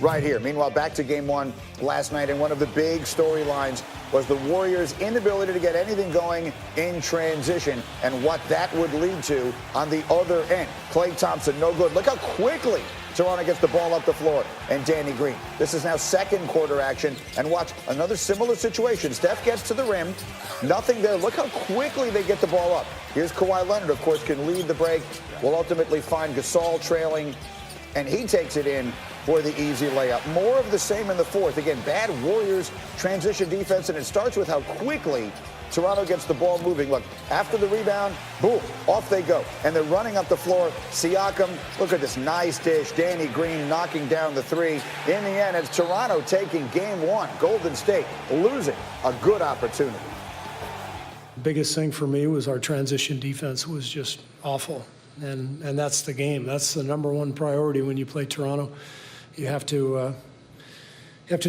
right here. Meanwhile, back to game one last night, and one of the big storylines was the Warriors' inability to get anything going in transition and what that would lead to on the other end. Klay Thompson, no good. Look how quickly Toronto gets the ball up the floor, and Danny Green. This is now second quarter action, and watch another similar situation. Steph gets to the rim, nothing there. Look how quickly they get the ball up. Here's Kawhi Leonard, of course, can lead the break. Will ultimately find Gasol trailing, and he takes it in for the easy layup. More of the same in the fourth. Again, bad Warriors transition defense, and it starts with how quickly Toronto gets the ball moving. Look, after the rebound, boom, off they go. And they're running up the floor. Siakam, look at this nice dish. Danny Green knocking down the three. In the end, it's Toronto taking game one. Golden State losing a good opportunity. Biggest thing for me was our transition defense was just awful. And that's the game. That's the number one priority when you play Toronto. You have to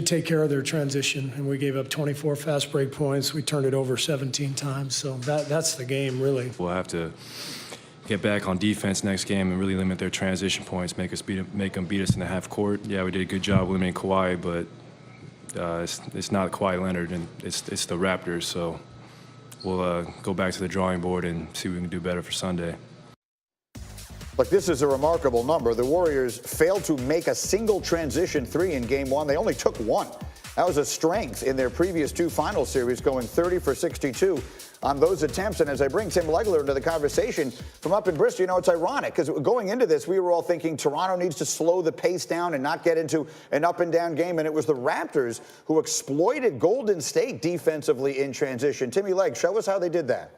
take care of their transition, and we gave up 24 fast break points. We turned it over 17 times, so that's the game, really. We'll have to get back on defense next game and really limit their transition points, make them beat us in the half court. Yeah, we did a good job limiting Kawhi, but it's not Kawhi Leonard, and it's the Raptors. So we'll go back to the drawing board and see what we can do better for Sunday. Look, this is a remarkable number. The Warriors failed to make a single transition three in game one. They only took one. That was a strength in their previous two final series, going 30 for 62 on those attempts. And as I bring Tim Legler into the conversation from up in Bristol, you know, it's ironic because going into this, we were all thinking Toronto needs to slow the pace down and not get into an up and down game. And it was the Raptors who exploited Golden State defensively in transition. Timmy Legg, show us how they did that.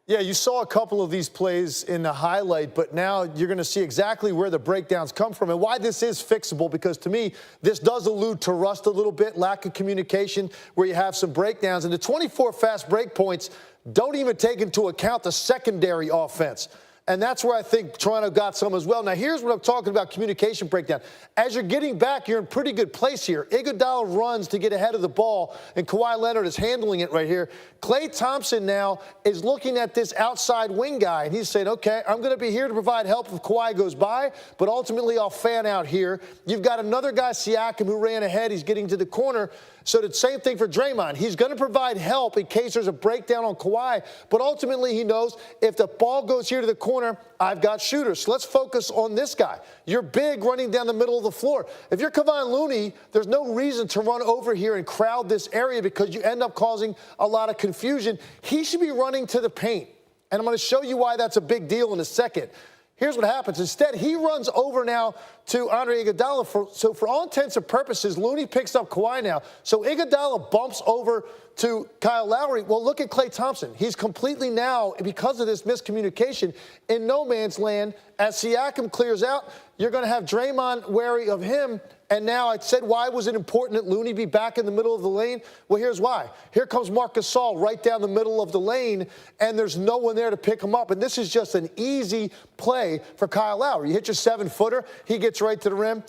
Yeah, you saw a couple of these plays in the highlight, but now you're going to see exactly where the breakdowns come from and why this is fixable, because to me, this does allude to rust a little bit, lack of communication, where you have some breakdowns. And the 24 fast break points don't even take into account the secondary offense. And that's where I think Toronto got some as well. Now, here's what I'm talking about, communication breakdown. As you're getting back, you're in pretty good place here. Iguodala runs to get ahead of the ball, and Kawhi Leonard is handling it right here. Klay Thompson now is looking at this outside wing guy, and he's saying, okay, I'm going to be here to provide help if Kawhi goes by, but ultimately I'll fan out here. You've got another guy, Siakam, who ran ahead. He's getting to the corner. So the same thing for Draymond. He's going to provide help in case there's a breakdown on Kawhi, but ultimately he knows if the ball goes here to the corner, I've got shooters. So let's focus on this guy. You're big running down the middle of the floor. If you're Kevon Looney, there's no reason to run over here and crowd this area because you end up causing a lot of confusion. He should be running to the paint, and I'm going to show you why that's a big deal in a second. Here's what happens. Instead, he runs over now to Andre Iguodala. So for all intents and purposes, Looney picks up Kawhi now. So Iguodala bumps over to Kyle Lowry. Well, look at Klay Thompson. He's completely now, because of this miscommunication, in no man's land. As Siakam clears out, you're going to have Draymond wary of him. And now I said, why was it important that Looney be back in the middle of the lane? Well, here's why. Here comes Marc Gasol right down the middle of the lane, and there's no one there to pick him up. And this is just an easy play for Kyle Lowry. You hit your 7-footer, he gets right to the rim.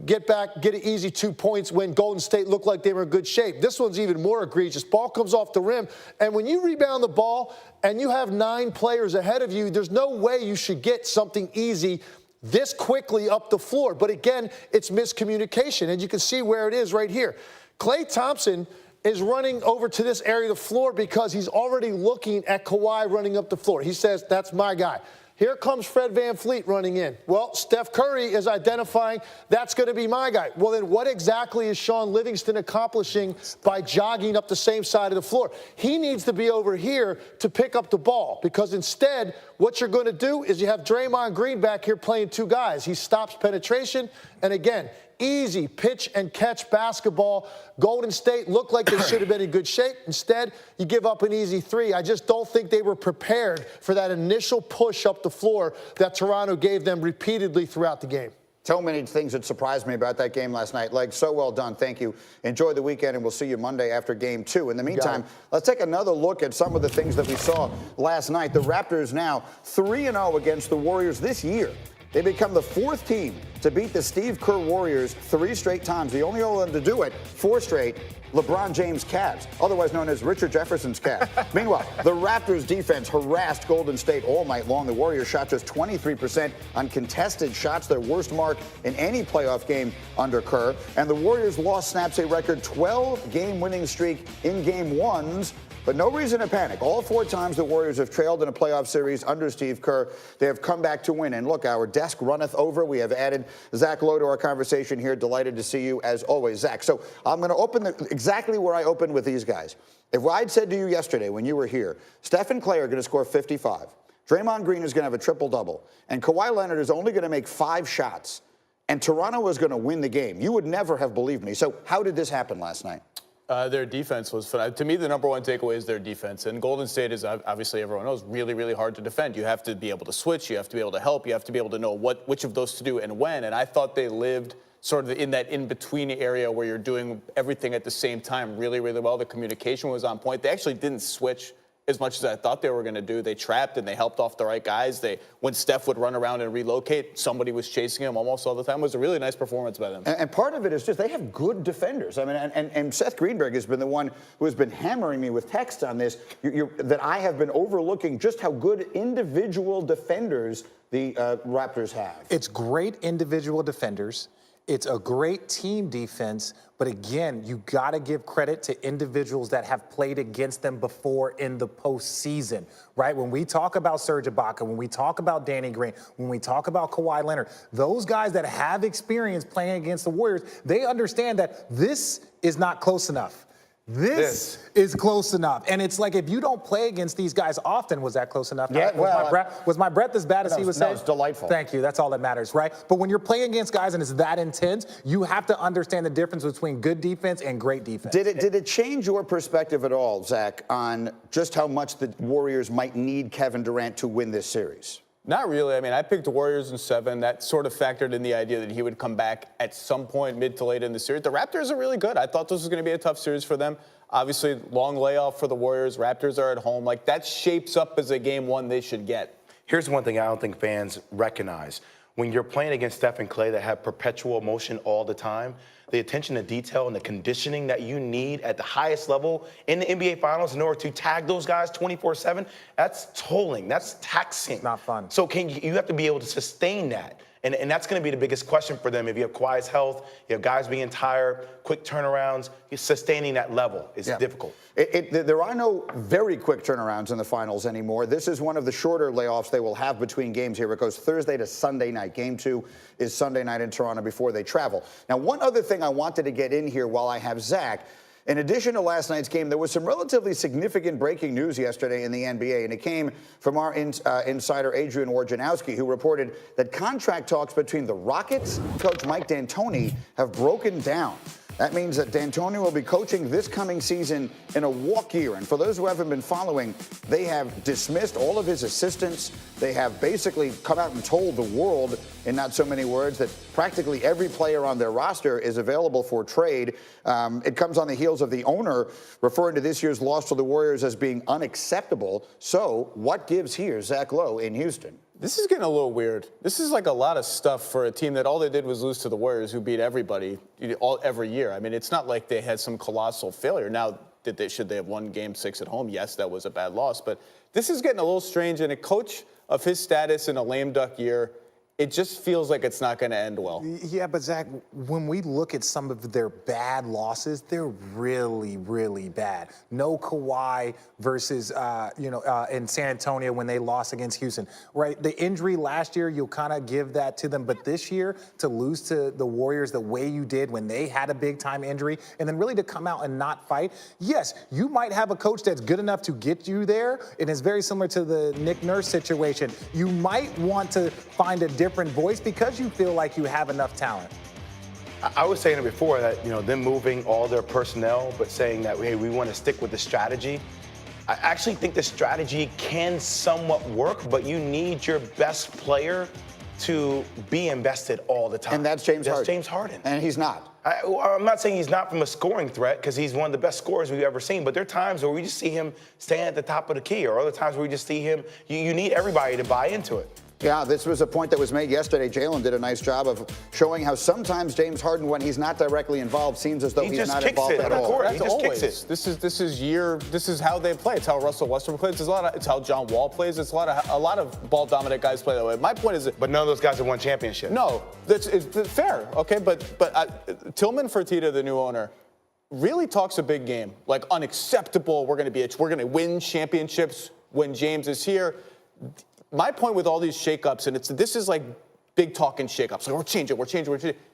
Get back, get an easy 2 points when Golden State looked like they were in good shape. This one's even more egregious. Ball comes off the rim, and when you rebound the ball and you have 9 players ahead of you, there's no way you should get something easy this quickly up the floor. But again, it's miscommunication, and you can see where it is right here. Klay Thompson is running over to this area of the floor because he's already looking at Kawhi running up the floor. He says, that's my guy. Here comes Fred VanVleet running in. Well, Steph Curry is identifying that's going to be my guy. Well, then what exactly is Sean Livingston accomplishing by jogging up the same side of the floor? He needs to be over here to pick up the ball, because instead what you're going to do is you have Draymond Green back here playing 2 guys. He stops penetration, and again, easy pitch and catch basketball. Golden State looked like they should have been in good shape. Instead, you give up an easy 3. I just don't think they were prepared for that initial push up the floor that Toronto gave them repeatedly throughout the game. So many things that surprised me about that game last night. Like, so well done. Thank you. Enjoy the weekend, and we'll see you Monday after game 2. In the meantime, let's take another look at some of the things that we saw last night. The Raptors now 3-0 against the Warriors this year. They become the 4th team to beat the Steve Kerr Warriors 3 straight times. The only one to do it 4 straight, LeBron James Cavs, otherwise known as Richard Jefferson's Cavs. Meanwhile, the Raptors defense harassed Golden State all night long. The Warriors shot just 23% on contested shots, their worst mark in any playoff game under Kerr. And the Warriors' loss snaps a record 12-game winning streak in game ones. But no reason to panic. All 4 times the Warriors have trailed in a playoff series under Steve Kerr, they have come back to win. And look, our desk runneth over. We have added Zach Lowe to our conversation here. Delighted to see you as always, Zach. So I'm going to open exactly where I opened with these guys. If I'd said to you yesterday when you were here, Steph and Clay are going to score 55, Draymond Green is going to have a triple-double, and Kawhi Leonard is only going to make 5 shots, and Toronto was going to win the game, you would never have believed me. So how did this happen last night? Their defense was phenomenal. To me, the number one takeaway is their defense. And Golden State is, obviously, everyone knows, really, really hard to defend. You have to be able to switch. You have to be able to help. You have to be able to know which of those to do and when. And I thought they lived sort of in that in-between area where you're doing everything at the same time really, really well. The communication was on point. They actually didn't switch as much as I thought they were going to do. They trapped and they helped off the right guys. When Steph would run around and relocate, somebody was chasing him almost all the time. It was a really nice performance by them. And part of it is just they have good defenders. I mean, and Seth Greenberg has been the one who has been hammering me with texts on this, that I have been overlooking just how good individual defenders the Raptors have. It's great individual defenders. It's a great team defense, but again, you got to give credit to individuals that have played against them before in the postseason, right? When we talk about Serge Ibaka, when we talk about Danny Green, when we talk about Kawhi Leonard, those guys that have experience playing against the Warriors, they understand that this is not close enough. This is close enough. And it's like, if you don't play against these guys often, was that close enough? Yeah, was my breath as bad as he was saying? No, it's delightful. Thank you. That's all that matters, right? But when you're playing against guys and it's that intense, you have to understand the difference between good defense and great defense. Did it change your perspective at all, Zach, on just how much the Warriors might need Kevin Durant to win this series? Not really. I mean, I picked the Warriors in 7. That sort of factored in the idea that he would come back at some point mid to late in the series. The Raptors are really good. I thought this was going to be a tough series for them. Obviously, long layoff for the Warriors. Raptors are at home. Like, that shapes up as a game one they should get. Here's one thing I don't think fans recognize. When you're playing against Steph and Clay that have perpetual motion all the time, the attention to detail and the conditioning that you need at the highest level in the NBA Finals in order to tag those guys 24/7, that's tolling. That's taxing. It's not fun. So you have to be able to sustain that. And that's going to be the biggest question for them. If you have Kawhi's health, you have guys being tired, quick turnarounds, sustaining that level is difficult. There are no very quick turnarounds in the finals anymore. This is one of the shorter layoffs they will have between games here. It goes Thursday to Sunday night. Game 2 is Sunday night in Toronto before they travel. Now, one other thing I wanted to get in here while I have Zach. In addition to last night's game, there was some relatively significant breaking news yesterday in the NBA, and it came from our insider Adrian Wojnarowski, who reported that contract talks between the Rockets coach Mike D'Antoni have broken down. That means that D'Antoni will be coaching this coming season in a walk year. And for those who haven't been following, they have dismissed all of his assistants. They have basically come out and told the world, in not so many words, that practically every player on their roster is available for trade. It comes on the heels of the owner referring to this year's loss to the Warriors as being unacceptable. So what gives here, Zach Lowe in Houston? This is getting a little weird. This is like a lot of stuff for a team that all they did was lose to the Warriors, who beat everybody every year. I mean, it's not like they had some colossal failure. Now, should they have won Game 6 at home? Yes, that was a bad loss. But this is getting a little strange. And a coach of his status in a lame duck year, it just feels like it's not going to end well. Yeah, but Zach, when we look at some of their bad losses, they're really, really bad. No Kawhi versus, in San Antonio when they lost against Houston, right? The injury last year, you'll kind of give that to them. But this year, to lose to the Warriors the way you did when they had a big-time injury, and then really to come out and not fight, yes, you might have a coach that's good enough to get you there, and it's very similar to the Nick Nurse situation. You might want to find a different voice because you feel like you have enough talent. I was saying it before that, them moving all their personnel, but saying that, hey, we want to stick with the strategy. I actually think the strategy can somewhat work, but you need your best player to be invested all the time. And that's James Harden. That's James Harden. And he's not. I'm not saying he's not from a scoring threat, because he's one of the best scorers we've ever seen, but there are times where we just see him stand at the top of the key, or other times where we just see him, you need everybody to buy into it. Yeah, this was a point that was made yesterday. Jalen did a nice job of showing how sometimes James Harden, when he's not directly involved, seems as though he's not involved at all. That's always. This is how they play. It's how Russell Westbrook plays. It's how John Wall plays. It's a lot of ball dominant guys play that way. My point is, but none of those guys have won championship. No, it's fair. Okay, but Tillman Fertitta, the new owner, really talks a big game. Like unacceptable. We're going to win championships when James is here. My point with all these shakeups, and this is like big talking shakeups. Like we're changing.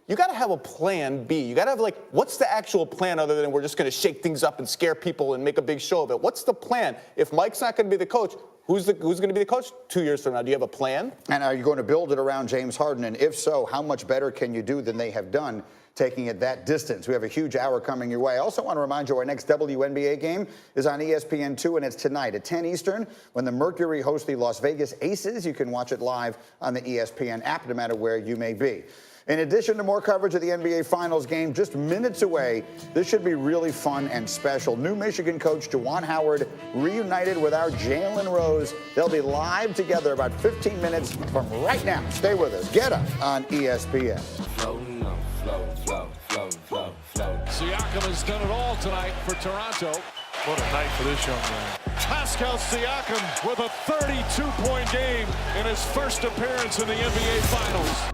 You got to have a plan B. You got to have what's the actual plan other than we're just going to shake things up and scare people and make a big show of it? What's the plan? If Mike's not going to be the coach, who's going to be the coach 2 years from now? Do you have a plan? And are you going to build it around James Harden? And if so, how much better can you do than they have done, taking it that distance? We have a huge hour coming your way. I also want to remind you our next WNBA game is on ESPN2, and it's tonight at 10 Eastern when the Mercury host the Las Vegas Aces. You can watch it live on the ESPN app, no matter where you may be. In addition to more coverage of the NBA Finals game just minutes away, this should be really fun and special. New Michigan coach Juwan Howard reunited with our Jalen Rose. They'll be live together about 15 minutes from right now. Stay with us. Get up on ESPN. Siakam has done it all tonight for Toronto. What a night for this young man. Pascal Siakam with a 32-point game in his first appearance in the NBA Finals.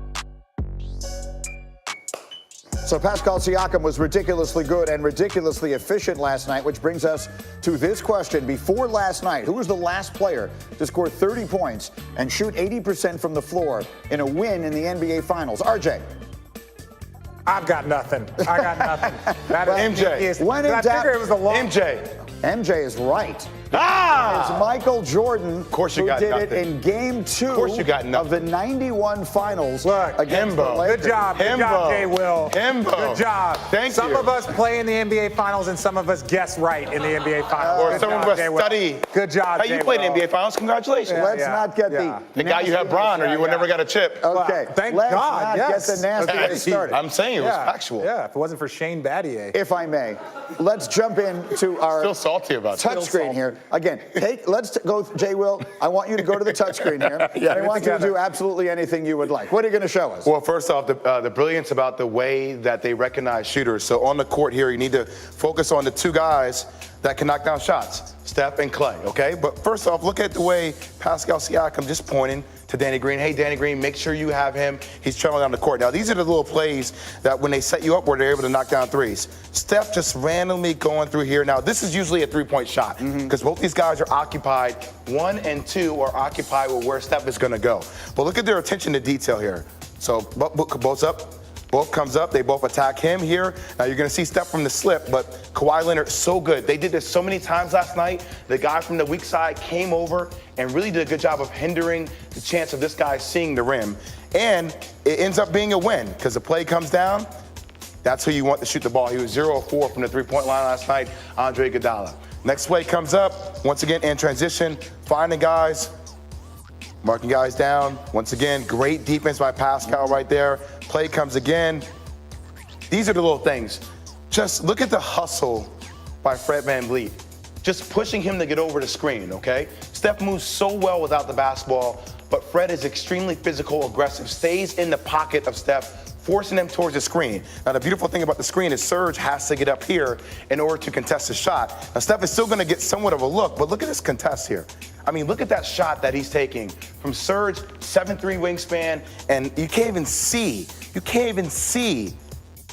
So Pascal Siakam was ridiculously good and ridiculously efficient last night, which brings us to this question. Before last night, who was the last player to score 30 points and shoot 80% from the floor in a win in the NBA Finals? RJ. I've got nothing. I got nothing. That is, MJ. When in I figure it was a long. MJ is right. Ah! It's Michael Jordan who did it in Game 2 of the 91 Finals. Look, against the Lakers. Good job, Jay Will. Good job. Thank some you. of us play in the NBA Finals and some of us guess right in the NBA Finals. Or Good some job, of us Jay Will. study. Good job, Hey, Jay you played in Will. the NBA Finals. Congratulations. Let's not get the guy you have, Bron, or you would never got a chip. Okay. Thank Let's God. not get the nasty started. I'm saying it was factual. Yeah, if it wasn't for Shane Battier. If I may, let's jump into our Still salty about it. touchscreen here. Again, let's go, Jay Will. I want you to go to the touchscreen here. I want you to do absolutely anything you would like. What are you going to show us? Well, first off, the brilliance about the way that they recognize shooters. So on the court here, you need to focus on the two guys that can knock down shots, Steph and Clay, okay? But first off, look at the way Pascal Siakam just pointing to Danny Green. Hey, Danny Green, make sure you have him. He's traveling down the court. Now, these are the little plays that when they set you up where they're able to knock down threes. Steph just randomly going through here. Now, this is usually a three-point shot because both these guys are occupied. 1 and 2 are occupied with where Steph is going to go. But look at their attention to detail here. So both up. Both comes up. They both attack him here. Now you're going to see Steph from the slip, but Kawhi Leonard, so good. They did this so many times last night. The guy from the weak side came over and really did a good job of hindering the chance of this guy seeing the rim. And it ends up being a win because the play comes down. That's who you want to shoot the ball. He was 0 of 4 from the three-point line last night, Andre Iguodala. Next play comes up, once again in transition, finding guys, marking guys down. Once again, great defense by Pascal right there. Play comes again. These are the little things. Just look at the hustle by Fred VanVleet. Just pushing him to get over the screen, okay? Steph moves so well without the basketball, but Fred is extremely physical, aggressive, stays in the pocket of Steph, forcing them towards the screen. Now, the beautiful thing about the screen is Serge has to get up here in order to contest the shot. Now, Steph is still going to get somewhat of a look, but look at this contest here. I mean, look at that shot that he's taking from Serge, 7'3" wingspan, and you can't even see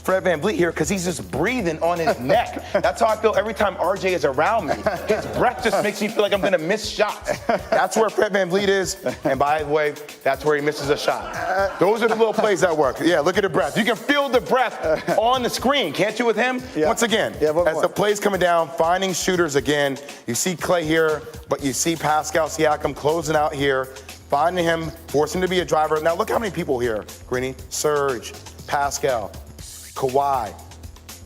Fred VanVleet here because he's just breathing on his neck. That's how I feel every time RJ is around me. His breath just makes me feel like I'm going to miss shots. That's where Fred VanVleet is, and by the way, that's where he misses a shot. Those are the little plays that work. Yeah, look at the breath. You can feel the breath on the screen, can't you, with him? Yeah. Once again, as the play's coming down, finding shooters again. You see Clay here, but you see Pascal Siakam closing out here, finding him, forcing him to be a driver. Now look how many people here, Greeny. Serge, Pascal, Kawhi,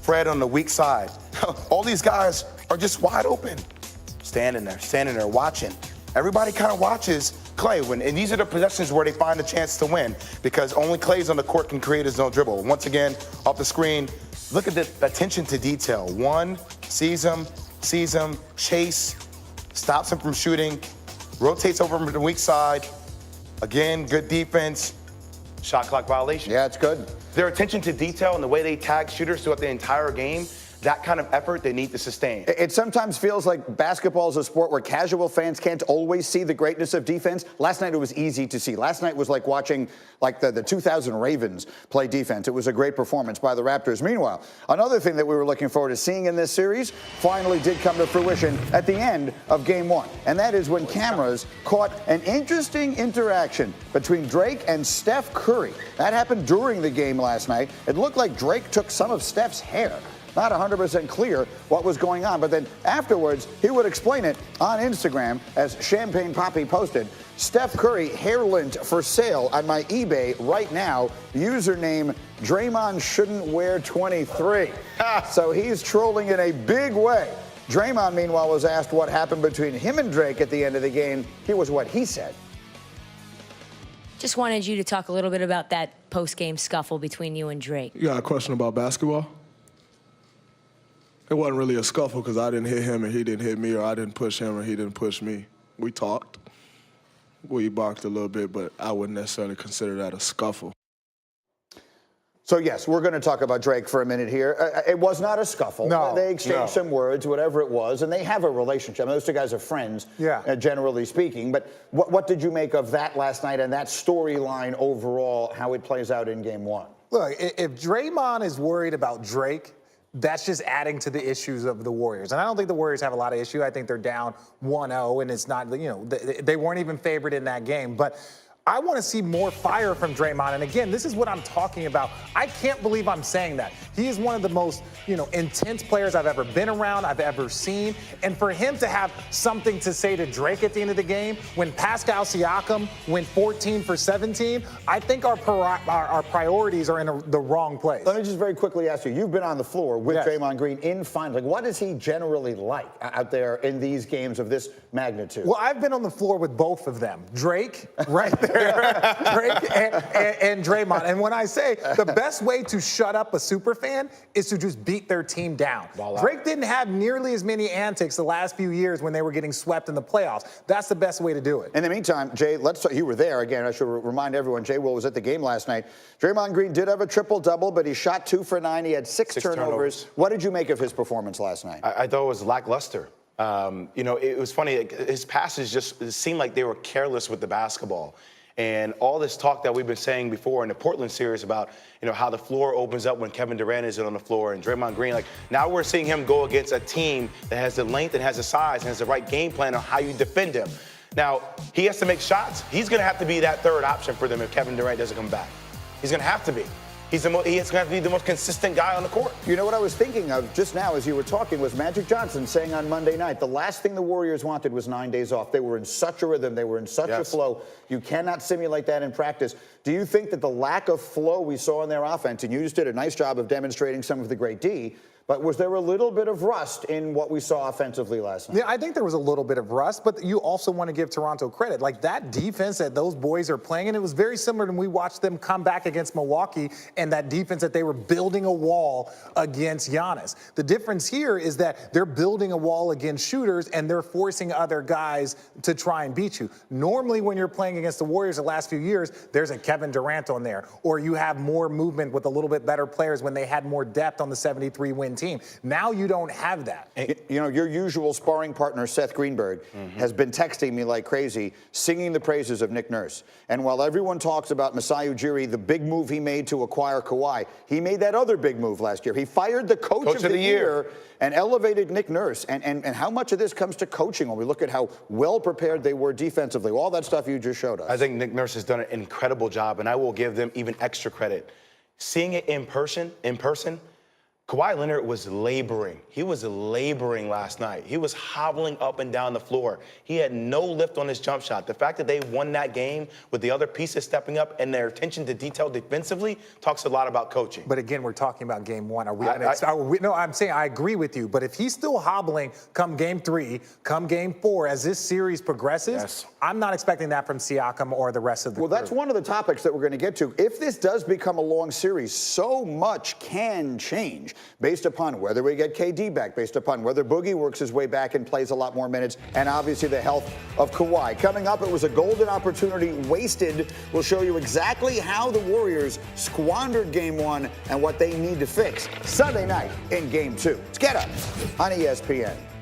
Fred on the weak side. All these guys are just wide open. Standing there, watching. Everybody kind of watches Clay, and these are the possessions where they find a chance to win because only Clay's on the court can create his own dribble. Once again, off the screen, look at the attention to detail. One, sees him, chase, stops him from shooting, rotates over to the weak side, Again, good defense, shot clock violation. Yeah, it's good. Their attention to detail and the way they tag shooters throughout the entire game, that kind of effort they need to sustain. It sometimes feels like basketball is a sport where casual fans can't always see the greatness of defense. Last night it was easy to see. Last night was like watching the 2000 Ravens play defense. It was a great performance by the Raptors. Meanwhile, another thing that we were looking forward to seeing in this series finally did come to fruition at the end of Game 1. And that is when cameras caught an interesting interaction between Drake and Steph Curry. That happened during the game last night. It looked like Drake took some of Steph's hair. Not 100% clear what was going on, but then afterwards, he would explain it on Instagram, as Champagne Poppy posted, Steph Curry hair lint for sale on my eBay right now, username Draymond shouldn't wear 23. So he's trolling in a big way. Draymond, meanwhile, was asked what happened between him and Drake at the end of the game. Here was what he said. Just wanted you to talk a little bit about that post-game scuffle between you and Drake. You got a question about basketball? It wasn't really a scuffle because I didn't hit him and he didn't hit me, or I didn't push him and he didn't push me. We talked. We barked a little bit, but I wouldn't necessarily consider that a scuffle. So, yes, we're going to talk about Drake for a minute here. It was not a scuffle. No, they exchanged some words, whatever it was, and they have a relationship. I mean, those two guys are friends, generally speaking. But what did you make of that last night and that storyline overall, how it plays out in Game 1? Look, if Draymond is worried about Drake, that's just adding to the issues of the Warriors. And I don't think the Warriors have a lot of issue. I think they're down 1-0, and it's not, they weren't even favored in that game. But I want to see more fire from Draymond. And again, this is what I'm talking about. I can't believe I'm saying that. He is one of the most, intense players I've ever been around, I've ever seen. And for him to have something to say to Drake at the end of the game, when Pascal Siakam went 14 for 17, I think our priorities are in the wrong place. Let me just very quickly ask you, you've been on the floor with Draymond Green in finals. Like, what is he generally like out there in these games of this magnitude? Well, I've been on the floor with both of them. Drake, right there. Drake and Draymond. And when I say the best way to shut up a super fan is to just beat their team down. Drake didn't have nearly as many antics the last few years when they were getting swept in the playoffs. That's the best way to do it. In the meantime, Jay, you were there. Again, I should remind everyone, Jay Will was at the game last night. Draymond Green did have a triple-double, but he shot 2 for 9. He had six turnovers. What did you make of his performance last night? I thought it was lackluster. It was funny. His passes just seemed like they were careless with the basketball. And all this talk that we've been saying before in the Portland series about, how the floor opens up when Kevin Durant is on the floor and Draymond Green, now we're seeing him go against a team that has the length and has the size and has the right game plan on how you defend him. Now, he has to make shots. He's going to have to be that third option for them if Kevin Durant doesn't come back. He's going to have to be. He's going to have to be the most consistent guy on the court. You know what I was thinking of just now as you were talking was Magic Johnson saying on Monday night, the last thing the Warriors wanted was 9 days off. They were in such a rhythm. They were in such a flow. You cannot simulate that in practice. Do you think that the lack of flow we saw in their offense, and you just did a nice job of demonstrating some of the great D, but was there a little bit of rust in what we saw offensively last night? Yeah, I think there was a little bit of rust, but you also want to give Toronto credit. That defense that those boys are playing, and it was very similar to when we watched them come back against Milwaukee and that defense that they were building a wall against Giannis. The difference here is that they're building a wall against shooters and they're forcing other guys to try and beat you. Normally when you're playing against the Warriors the last few years, there's a Kevin Durant on there, or you have more movement with a little bit better players when they had more depth on the 73-win team. Now you don't have that. Your usual sparring partner, Seth Greenberg, has been texting me like crazy, singing the praises of Nick Nurse. And while everyone talks about Masai Ujiri, the big move he made to acquire Kawhi, he made that other big move last year. He fired the coach of the year and elevated Nick Nurse. And how much of this comes to coaching when we look at how well prepared they were defensively? All that stuff you just showed us. I think Nick Nurse has done an incredible job, and I will give them even extra credit. Seeing it in person, Kawhi Leonard was laboring. He was laboring last night. He was hobbling up and down the floor. He had no lift on his jump shot. The fact that they won that game with the other pieces stepping up and their attention to detail defensively talks a lot about coaching. But again, we're talking about game 1. No, I'm saying I agree with you. But if he's still hobbling come game 3, come game 4, as this series progresses, I'm not expecting that from Siakam or the rest of the group. That's one of the topics that we're going to get to. If this does become a long series, so much can change. change based upon whether we get KD back, based upon whether Boogie works his way back and plays a lot more minutes, and obviously the health of Kawhi. Coming up, it was a golden opportunity wasted. We'll show you exactly how the Warriors squandered Game 1 and what they need to fix Sunday night in Game 2. Let's get up on ESPN.